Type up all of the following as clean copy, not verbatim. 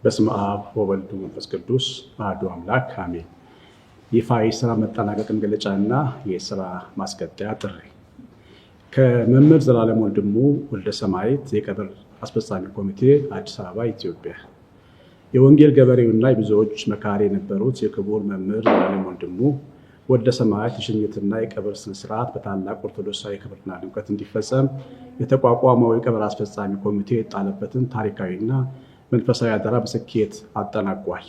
በስመ አብ ወወልድ ወመንፈስ ቅዱስ አሐዱ አምላክ አሜን። ይፋዊ ስራ መጠናቀቅ መግለጫና የስራ ማስቀጠያ ጥሪ። ከመምህር ዘላለም ወንድሙ ወልደ ሰማዕት የቀብር አስፈጻሚ ኮሚቴ አዲስ አበባ ኢትዮጵያ። የወንጌል ገበሬውና የብዙዎች መካሪ የነበሩት የክቡር መምህር ዘላለም ወንድሙ ወልደ ሰማዕት የሽኝትና የቀብር ስነስርዓት በታላቅ ኦርቶዶክሳዊ ክብርና ድምቀት እንዲፈጸም የተቋቋመው የቀብር አስፈጻሚ ኮሚቴ የጣለበትን ታሪካዊና መንፈሳዊ አደራ በስኬት አጠናቋል።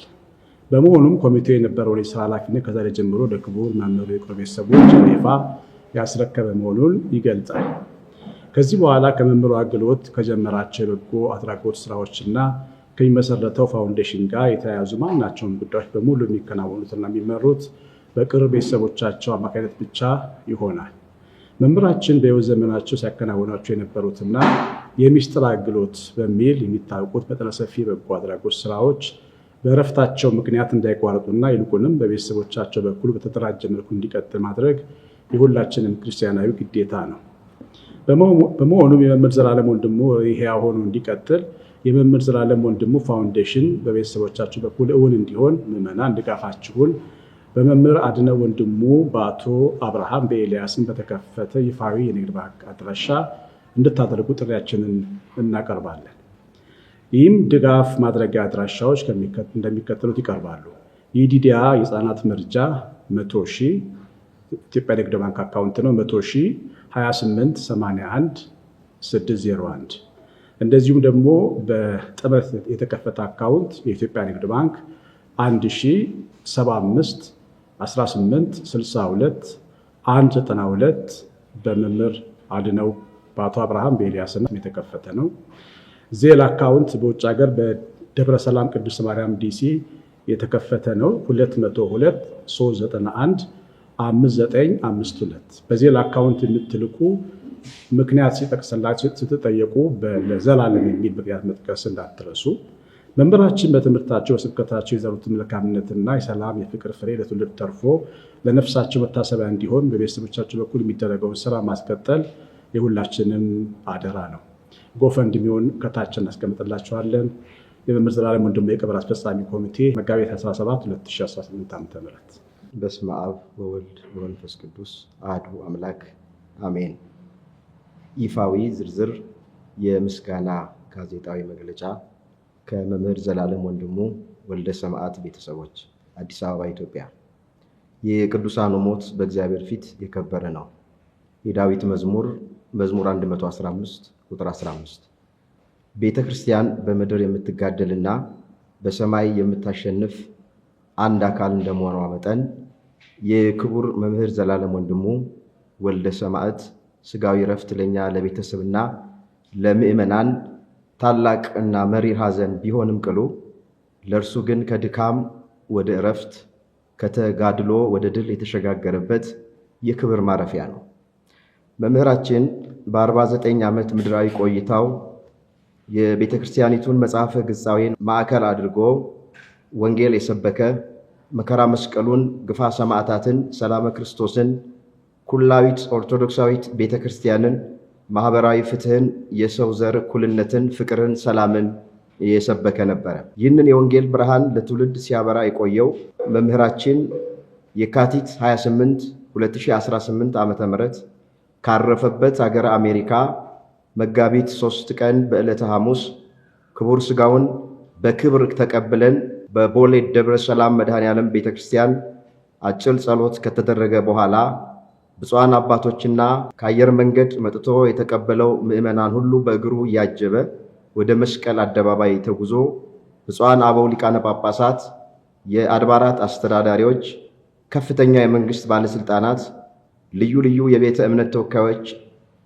በመሆኑም ኮሚቴው የነበረውን የስራ ኃላፊነት ከዛሬ ጀምሮ ለክቡር መምህሩ የቅርብ ቤተሰቦች በይፋ ያስረከበ መሆኑን ይገልጻል። ከዚህ በኋላ ከመምህሩ አገልግሎት ከጀመራቸው የበጎ አድራጎት ስራዎችና ከሚመሰረተው ፋውንዴሽን ጋር የተያያዙ ማናቸውም ጉዳዮች በሙሉ የሚከናወኑትና የሚመሩት በቅርብ ቤተሰቦቻቸው አማካኝነት ብቻ ይሆናል። መምህራችን በሕይወት ዘመናቸው ሲያከናውኗቸው የነበሩትና የሚስጥር አገልግሎት በሚል የሚታወቁት መጠነ ሰፊ በጎ አድራጎት ስራዎች በእረፍታቸው ምክንያት እንዳይቋረጡና ይልቁንም በቤተሰቦቻቸው በኩል በተደራጀ መልኩ እንዲቀጥል ማድረግ የሁላችንም ክርስቲያናዊ ግዴታ ነው። በመሆኑም የመምህር ዘላለም ወንድሙ ሕያው ሆኖ እንዲቀጥል የመምህር ዘላለም ወንድሙ ፋውንዴሽን በቤተሰቦቻቸው በኩል እውን እንዲሆን ምዕመናን ድጋፋችሁን በመምህር አድነው ወንድሙ በአቶ አብርሃም በኤልያስን በተከፈተ ይፋዊ የንግድ ባንክ አድራሻ እንድታደርጉ ጥሪያችንን እናቀርባለን። ይህም ድጋፍ ማድረጊያ አድራሻዎች እንደሚከተሉት ይቀርባሉ። የዲዲያ የህፃናት መርጃ 100,000 ኢትዮጵያ ንግድ ባንክ አካውንት ነው። 100,000 281601። እንደዚሁም ደግሞ በጥምረት የተከፈተ አካውንት የኢትዮጵያ ንግድ ባንክ 1075 1862 192 በመምህር አድነው በአቶ አብርሃም በኤልያስና የተከፈተ ነው። ዜል አካውንት በውጭ ሀገር በደብረ ሰላም ቅድስት ማርያም ዲሲ የተከፈተ ነው። 202 391 5952። በዜል አካውንት የምትልኩ ምክንያት ሲጠቅስላችሁ ስትጠየቁ ለዘላለም የሚል ምክንያት መጥቀስ እንዳትረሱ። መምህራችን በትምህርታቸው በስብከታቸው የዘሩትን መልካምነትና የሰላም የፍቅር ፍሬ ለትውልድ ተርፎ ለነፍሳቸው መታሰቢያ እንዲሆን በቤተሰቦቻቸው በኩል የሚደረገውን ስራ ማስቀጠል የሁላችንም አደራ ነው። ጎፈንድሚውን ከታች እናስቀምጥላችኋለን። የመምህር ዘላለም ወንድሙ የቀብር አስፈጻሚ ኮሚቴ መጋቢት 17 2018 ዓ.ም። በስመ አብ ወወልድ ወመንፈስ ቅዱስ አሐዱ አምላክ አሜን። ይፋዊ ዝርዝር የምስጋና ጋዜጣዊ መግለጫ ከመምህር ዘላለም ወንድሙ ወልደ ሰማዕት ቤተሰቦች አዲስ አበባ ኢትዮጵያ። የቅዱሳኑ ሞት በእግዚአብሔር ፊት የከበረ ነው። የዳዊት መዝሙር 115 ቁጥር 15። ቤተ ክርስቲያን በምድር የምትጋደልና በሰማይ የምታሸንፍ አንድ አካል እንደመሆኗ መጠን የክቡር መምህር ዘላለም ወንድሙ ወልደ ሰማዕት ስጋዊ ረፍት ለኛ ለቤተሰብና ለምእመናን ታላቅ እና መሪር ሐዘን ቢሆንም ቅሉ ለእርሱ ግን ከድካም ወደ እረፍት ከተጋድሎ ወደ ድል የተሸጋገረበት የክብር ማረፊያ ነው። መምህራችን በ49 ዓመት ምድራዊ ቆይታው የቤተ ክርስቲያኒቱን መጽሐፈ ግጻዌን ማዕከል አድርጎ ወንጌል የሰበከ መከራ መስቀሉን፣ ግፋ ሰማዕታትን፣ ሰላመ ክርስቶስን፣ ኩላዊት ኦርቶዶክሳዊት ቤተ ክርስቲያንን፣ ማህበራዊ ፍትህን፣ የሰው ዘር እኩልነትን፣ ፍቅርን፣ ሰላምን የሰበከ ነበረ። ይህንን የወንጌል ብርሃን ለትውልድ ሲያበራ የቆየው መምህራችን የካቲት 28 2018 ዓ.ም ካረፈበት ሀገር አሜሪካ መጋቢት 3 ቀን በዕለተ ሐሙስ ክቡር ስጋውን በክብር ተቀብለን በቦሌ ደብረ ሰላም መድኃኔዓለም ቤተክርስቲያን አጭር ጸሎት ከተደረገ በኋላ ብፁዓን አባቶችና ከአየር መንገድ መጥቶ የተቀበለው ምዕመናን ሁሉ በእግሩ እያጀበ ወደ መስቀል አደባባይ ተጉዞ ብፁዓን አበው ሊቃነ ጳጳሳት፣ የአድባራት አስተዳዳሪዎች፣ ከፍተኛ የመንግስት ባለስልጣናት፣ ልዩ ልዩ የቤተ እምነት ተወካዮች፣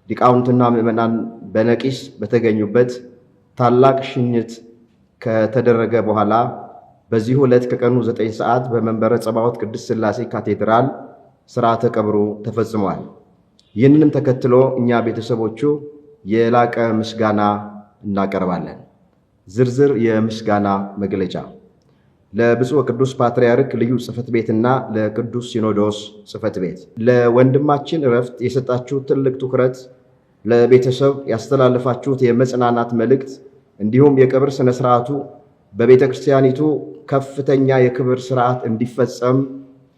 ሊቃውንትና ምዕመናን በነቂስ በተገኙበት ታላቅ ሽኝት ከተደረገ በኋላ በዚሁ ዕለት ከቀኑ 9 ሰዓት በመንበረ ጸባዖት ቅድስት ሥላሴ ካቴድራል ሥርዓተ ቀብሩ ተፈጽሟል። ይህንንም ተከትሎ እኛ ቤተሰቦቹ የላቀ ምስጋና እናቀርባለን። ዝርዝር የምስጋና መግለጫ ለብፁዕ ቅዱስ ፓትርያርክ ልዩ ጽሕፈት ቤትና ለቅዱስ ሲኖዶስ ጽሕፈት ቤት ለወንድማችን ዕረፍት የሰጣችሁት ትልቅ ትኩረት፣ ለቤተሰብ ያስተላለፋችሁት የመጽናናት መልእክት እንዲሁም የቀብር ስነ ስርዓቱ በቤተ ክርስቲያኒቱ ከፍተኛ የክብር ስርዓት እንዲፈጸም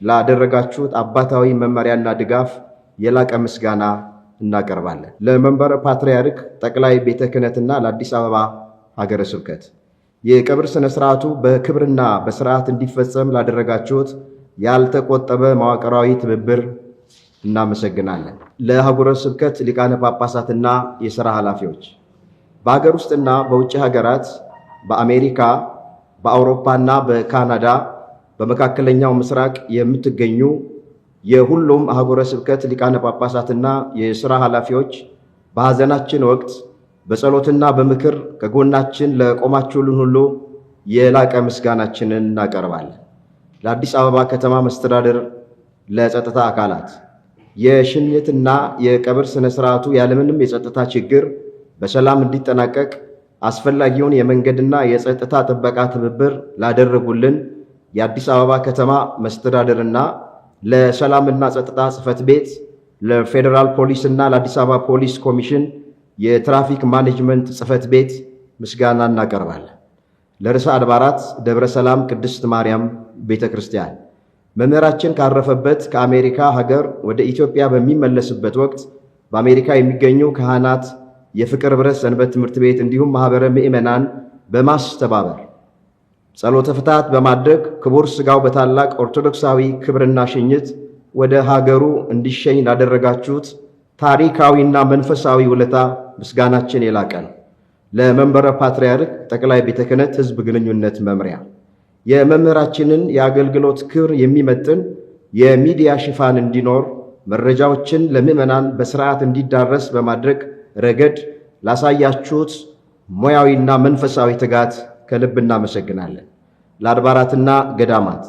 ላደረጋችሁት አባታዊ መመሪያና ድጋፍ የላቀ ምስጋና እናቀርባለን። ለመንበረ ፓትርያርክ ጠቅላይ ቤተ ክህነትና ለአዲስ አበባ ሀገረ ስብከት የቀብር ስነ ስርዓቱ በክብርና በስርዓት እንዲፈጸም ላደረጋችሁት ያልተቆጠበ መዋቅራዊ ትብብር እናመሰግናለን። ለሀገረ ስብከት ሊቃነ ጳጳሳትና የሥራ ኃላፊዎች በሀገር ውስጥና በውጭ ሀገራት በአሜሪካ፣ በአውሮፓና በካናዳ፣ በመካከለኛው ምስራቅ የምትገኙ የሁሉም ሀገረ ስብከት ሊቃነ ጳጳሳትና የሥራ ኃላፊዎች በሐዘናችን ወቅት በጸሎትና በምክር ከጎናችን ለቆማችሁልን ሁሉ የላቀ ምስጋናችንን እናቀርባለን። ለአዲስ አበባ ከተማ መስተዳድር፣ ለጸጥታ አካላት የሽኝትና የቀብር ስነ ስርዓቱ ያለምንም የጸጥታ ችግር በሰላም እንዲጠናቀቅ አስፈላጊውን የመንገድና የጸጥታ ጥበቃ ትብብር ላደረጉልን የአዲስ አበባ ከተማ መስተዳድርና ለሰላምና ጸጥታ ጽሕፈት ቤት፣ ለፌዴራል ፖሊስና ለአዲስ አበባ ፖሊስ ኮሚሽን የትራፊክ ማኔጅመንት ጽሕፈት ቤት ምስጋና እናቀርባለን። ለርዕሰ አድባራት ደብረ ሰላም ቅድስት ማርያም ቤተ ክርስቲያን መምህራችን ካረፈበት ከአሜሪካ ሀገር ወደ ኢትዮጵያ በሚመለስበት ወቅት በአሜሪካ የሚገኙ ካህናት፣ የፍቅር ኅብረት ሰንበት ትምህርት ቤት እንዲሁም ማኅበረ ምዕመናን በማስተባበር ጸሎተ ፍትሐት በማድረግ ክቡር ሥጋው በታላቅ ኦርቶዶክሳዊ ክብርና ሽኝት ወደ ሀገሩ እንዲሸኝ ላደረጋችሁት ታሪካዊና መንፈሳዊ ውለታ ምስጋናችን የላቀ ነው። ለመንበረ ፓትርያርክ ጠቅላይ ቤተ ክህነት ሕዝብ ግንኙነት መምሪያ የመምህራችንን የአገልግሎት ክብር የሚመጥን የሚዲያ ሽፋን እንዲኖር መረጃዎችን ለምዕመናን በስርዓት እንዲዳረስ በማድረግ ረገድ ላሳያችሁት ሙያዊና መንፈሳዊ ትጋት ከልብ እናመሰግናለን። ለአድባራትና ገዳማት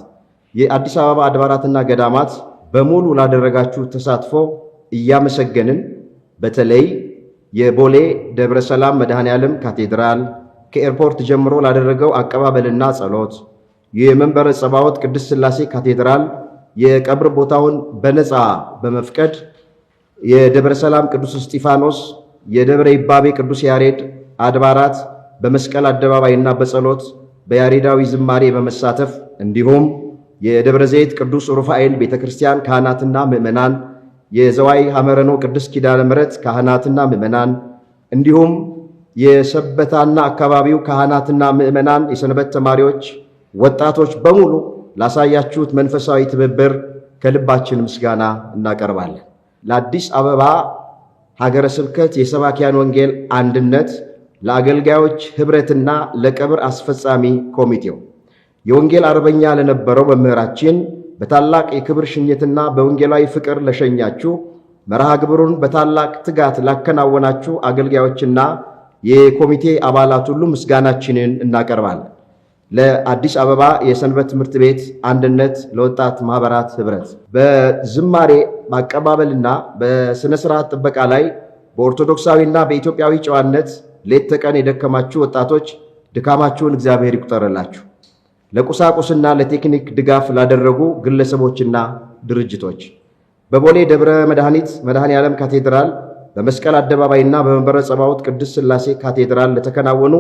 የአዲስ አበባ አድባራትና ገዳማት በሙሉ ላደረጋችሁት ተሳትፎ እያመሰገንን በተለይ የቦሌ ደብረ ሰላም መድኃኔ ዓለም ካቴድራል ከኤርፖርት ጀምሮ ላደረገው አቀባበልና ጸሎት፣ የመንበረ ጸባዖት ቅድስት ሥላሴ ካቴድራል የቀብር ቦታውን በነፃ በመፍቀድ የደብረ ሰላም ቅዱስ እስጢፋኖስ፣ የደብረ ይባቤ ቅዱስ ያሬድ አድባራት በመስቀል አደባባይና በጸሎት በያሬዳዊ ዝማሬ በመሳተፍ እንዲሁም የደብረ ዘይት ቅዱስ ሩፋኤል ቤተ ክርስቲያን ካህናትና ምዕመናን፣ የዘዋይ ሐመረኖ ቅዱስ ኪዳነ ምሕረት ካህናትና ምዕመናን እንዲሁም የሰበታና አካባቢው ካህናትና ምዕመናን፣ የሰንበት ተማሪዎች፣ ወጣቶች በሙሉ ላሳያችሁት መንፈሳዊ ትብብር ከልባችን ምስጋና እናቀርባለን። ለአዲስ አበባ ሀገረ ስብከት የሰባኪያን ወንጌል አንድነት፣ ለአገልጋዮች ኅብረትና ለቀብር አስፈጻሚ ኮሚቴው የወንጌል አርበኛ ለነበረው መምህራችን በታላቅ የክብር ሽኝትና በወንጌላዊ ፍቅር ለሸኛችሁ፣ መርሃ ግብሩን በታላቅ ትጋት ላከናወናችሁ አገልጋዮችና የኮሚቴ አባላት ሁሉ ምስጋናችንን እናቀርባለን። ለአዲስ አበባ የሰንበት ትምህርት ቤት አንድነት ለወጣት ማኅበራት ኅብረት በዝማሬ በአቀባበልና በሥነ ሥርዓት ጥበቃ ላይ በኦርቶዶክሳዊና በኢትዮጵያዊ ጨዋነት ሌት ተቀን የደከማችሁ ወጣቶች ድካማችሁን እግዚአብሔር ይቁጠርላችሁ። ለቁሳቁስና ለቴክኒክ ድጋፍ ላደረጉ ግለሰቦችና ድርጅቶች በቦሌ ደብረ መድኃኔ ዓለም ካቴድራል፣ በመስቀል አደባባይና በመንበረ ጸባዖት ቅድስት ሥላሴ ካቴድራል ለተከናወኑ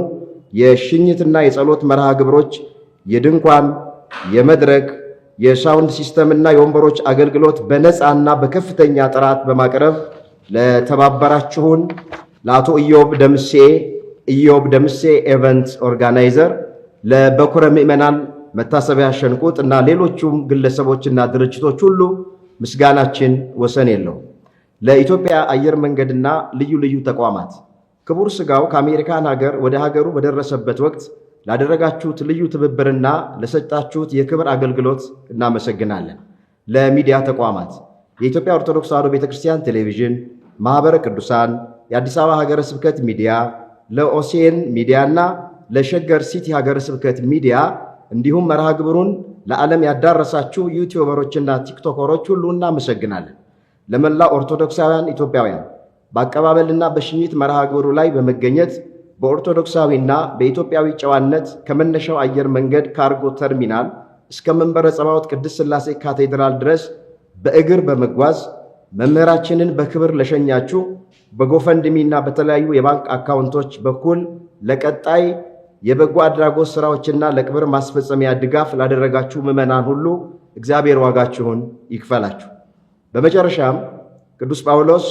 የሽኝትና የጸሎት መርሃ ግብሮች የድንኳን፣ የመድረክ፣ የሳውንድ ሲስተምና የወንበሮች አገልግሎት በነፃና በከፍተኛ ጥራት በማቅረብ ለተባበራችሁን ለአቶ ኢዮብ ደምሴ ኤቨንት ኦርጋናይዘር፣ ለበኩረ ምዕመናን መታሰቢያ ሸንቁጥ እና ሌሎቹም ግለሰቦችና ድርጅቶች ሁሉ ምስጋናችን ወሰን የለውም። ለኢትዮጵያ አየር መንገድና ልዩ ልዩ ተቋማት ክቡር ሥጋው ከአሜሪካን ሀገር ወደ ሀገሩ በደረሰበት ወቅት ላደረጋችሁት ልዩ ትብብርና ለሰጣችሁት የክብር አገልግሎት እናመሰግናለን። ለሚዲያ ተቋማት የኢትዮጵያ ኦርቶዶክስ ተዋሕዶ ቤተክርስቲያን ቴሌቪዥን፣ ማኅበረ ቅዱሳን፣ የአዲስ አበባ ሀገረ ስብከት ሚዲያ፣ ለኦሴን ሚዲያና ለሸገር ሲቲ ሀገረ ስብከት ሚዲያ እንዲሁም መርሃ ግብሩን ለዓለም ያዳረሳችሁ ዩቲዩበሮችና ቲክቶከሮች ሁሉ እናመሰግናለን። ለመላ ኦርቶዶክሳውያን ኢትዮጵያውያን በአቀባበልና በሽኝት መርሃ ግብሩ ላይ በመገኘት በኦርቶዶክሳዊና በኢትዮጵያዊ ጨዋነት ከመነሻው አየር መንገድ ካርጎ ተርሚናል እስከ መንበረ ጸባዖት ቅድስት ሥላሴ ካቴድራል ድረስ በእግር በመጓዝ መምህራችንን በክብር ለሸኛችሁ በጎፈንድሚና በተለያዩ የባንክ አካውንቶች በኩል ለቀጣይ የበጎ አድራጎት ስራዎችና ለቅብር ማስፈጸሚያ ድጋፍ ላደረጋችሁ ምዕመናን ሁሉ እግዚአብሔር ዋጋችሁን ይክፈላችሁ። በመጨረሻም ቅዱስ ጳውሎስ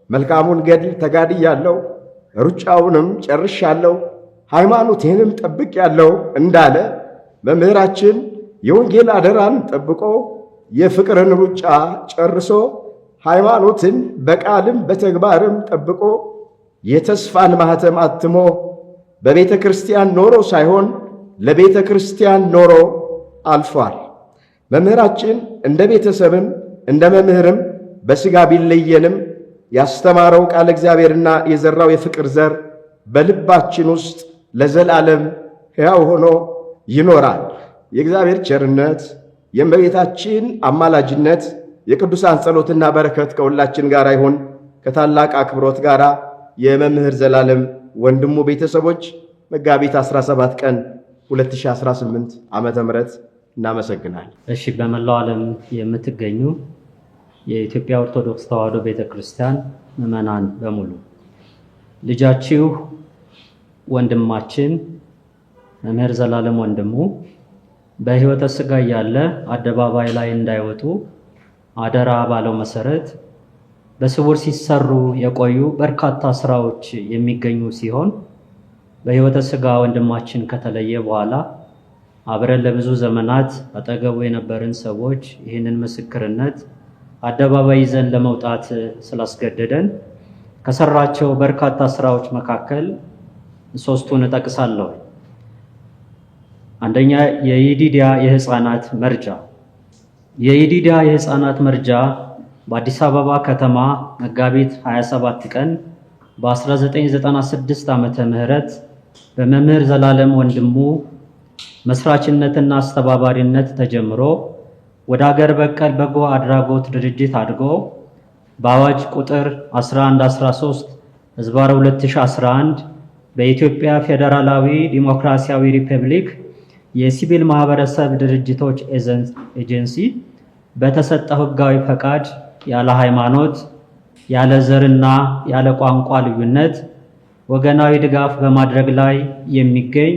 መልካሙን ገድል ተጋድያለሁ፣ ሩጫውንም ጨርሻለሁ፣ ሃይማኖቴንም ጠብቄአለሁ እንዳለ መምህራችን የወንጌል አደራን ጠብቆ የፍቅርን ሩጫ ጨርሶ ሃይማኖትን በቃልም በተግባርም ጠብቆ የተስፋን ማህተም አትሞ በቤተ ክርስቲያን ኖሮ ሳይሆን ለቤተ ክርስቲያን ኖሮ አልፏል። መምህራችን እንደ ቤተሰብም እንደ መምህርም በሥጋ ቢለየንም ያስተማረው ቃል እግዚአብሔርና የዘራው የፍቅር ዘር በልባችን ውስጥ ለዘላለም ሕያው ሆኖ ይኖራል። የእግዚአብሔር ቸርነት፣ የእመቤታችን አማላጅነት፣ የቅዱሳን ጸሎትና በረከት ከሁላችን ጋር ይሁን። ከታላቅ አክብሮት ጋር የመምህር ዘላለም ወንድሙ ቤተሰቦች መጋቢት 17 ቀን 2018 ዓመተ ምህረት እናመሰግናለን። እሺ፣ በመላው ዓለም የምትገኙ የኢትዮጵያ ኦርቶዶክስ ተዋሕዶ ቤተክርስቲያን ምዕመናን በሙሉ ልጃችሁ ወንድማችን መምህር ዘላለም ወንድሙ በሕይወተ ሥጋ ያለ አደባባይ ላይ እንዳይወጡ አደራ ባለው መሰረት በስውር ሲሰሩ የቆዩ በርካታ ስራዎች የሚገኙ ሲሆን በሕይወተ ሥጋ ወንድማችን ከተለየ በኋላ አብረን ለብዙ ዘመናት አጠገቡ የነበርን ሰዎች ይህንን ምስክርነት አደባባይ ይዘን ለመውጣት ስላስገደደን ከሰራቸው በርካታ ስራዎች መካከል ሶስቱን እጠቅሳለሁ። አንደኛ፣ የይዲድያ የህፃናት መርጃ። የይዲድያ የህፃናት መርጃ በአዲስ አበባ ከተማ መጋቢት 27 ቀን በ1996 ዓመተ ምህረት በመምህር ዘላለም ወንድሙ መስራችነትና አስተባባሪነት ተጀምሮ ወደ አገር በቀል በጎ አድራጎት ድርጅት አድጎ በአዋጅ ቁጥር 1113 ህዝባር 2011 በኢትዮጵያ ፌዴራላዊ ዲሞክራሲያዊ ሪፐብሊክ የሲቪል ማህበረሰብ ድርጅቶች ኤጀንሲ በተሰጠው ህጋዊ ፈቃድ ያለ ሃይማኖት፣ ያለ ዘርና ያለ ቋንቋ ልዩነት ወገናዊ ድጋፍ በማድረግ ላይ የሚገኝ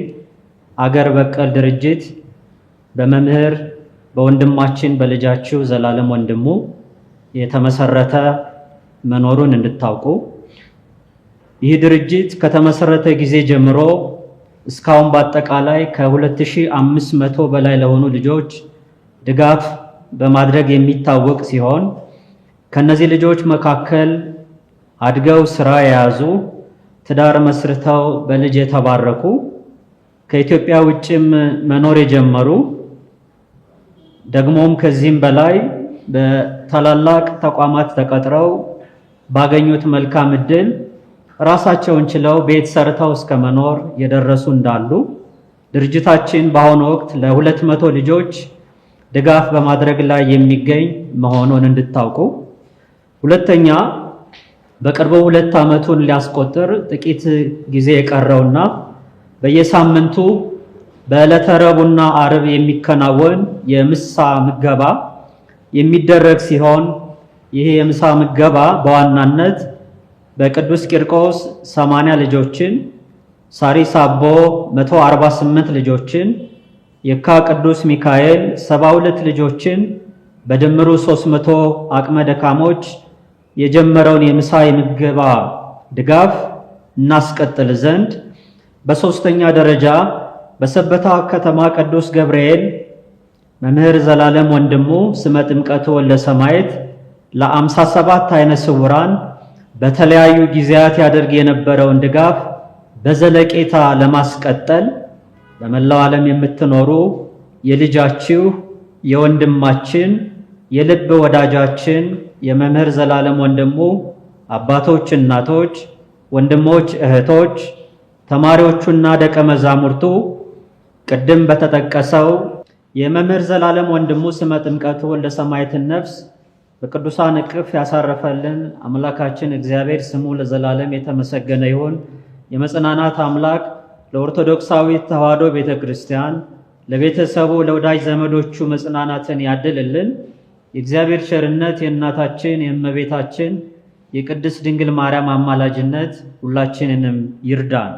አገር በቀል ድርጅት በመምህር በወንድማችን በልጃችሁ ዘላለም ወንድሙ የተመሰረተ መኖሩን እንድታውቁ። ይህ ድርጅት ከተመሰረተ ጊዜ ጀምሮ እስካሁን በአጠቃላይ ከ2500 በላይ ለሆኑ ልጆች ድጋፍ በማድረግ የሚታወቅ ሲሆን ከነዚህ ልጆች መካከል አድገው ስራ የያዙ፣ ትዳር መስርተው በልጅ የተባረኩ፣ ከኢትዮጵያ ውጭም መኖር የጀመሩ ደግሞም ከዚህም በላይ በታላላቅ ተቋማት ተቀጥረው ባገኙት መልካም ዕድል ራሳቸውን ችለው ቤት ሰርተው እስከ መኖር የደረሱ እንዳሉ ድርጅታችን በአሁኑ ወቅት ለ200 ልጆች ድጋፍ በማድረግ ላይ የሚገኝ መሆኑን እንድታውቁ። ሁለተኛ፣ በቅርቡ 2 ዓመቱን ሊያስቆጥር ጥቂት ጊዜ የቀረውና በየሳምንቱ በዕለተ ረቡዕና ዓርብ የሚከናወን የምሳ ምገባ የሚደረግ ሲሆን ይህ የምሳ ምገባ በዋናነት በቅዱስ ቂርቆስ 80 ልጆችን፣ ሳሪስ አቦ 148 ልጆችን፣ የካ ቅዱስ ሚካኤል 72 ልጆችን በድምሩ 300 አቅመ ደካሞች የጀመረውን የምሳ የምገባ ድጋፍ እናስቀጥል ዘንድ፣ በሶስተኛ ደረጃ በሰበታ ከተማ ቅዱስ ገብርኤል መምህር ዘላለም ወንድሙ ስመ ጥምቀቱ ወልደ ሰማዕት ለ57 አይነ ስውራን በተለያዩ ጊዜያት ያደርግ የነበረውን ድጋፍ በዘለቄታ ለማስቀጠል በመላው ዓለም የምትኖሩ የልጃችሁ የወንድማችን የልብ ወዳጃችን የመምህር ዘላለም ወንድሙ አባቶች፣ እናቶች፣ ወንድሞች፣ እህቶች፣ ተማሪዎቹና ደቀ መዛሙርቱ ቅድም በተጠቀሰው የመምህር ዘላለም ወንድሙ ስመ ጥምቀቱ ወልደ ሰማዕትን ነፍስ በቅዱሳን እቅፍ ያሳረፈልን አምላካችን እግዚአብሔር ስሙ ለዘላለም የተመሰገነ ይሁን። የመጽናናት አምላክ ለኦርቶዶክሳዊት ተዋሕዶ ቤተክርስቲያን፣ ለቤተሰቡ፣ ለወዳጅ ዘመዶቹ መጽናናትን ያድልልን። የእግዚአብሔር ቸርነት፣ የእናታችን የእመቤታችን የቅድስት ድንግል ማርያም አማላጅነት ሁላችንንም ይርዳን።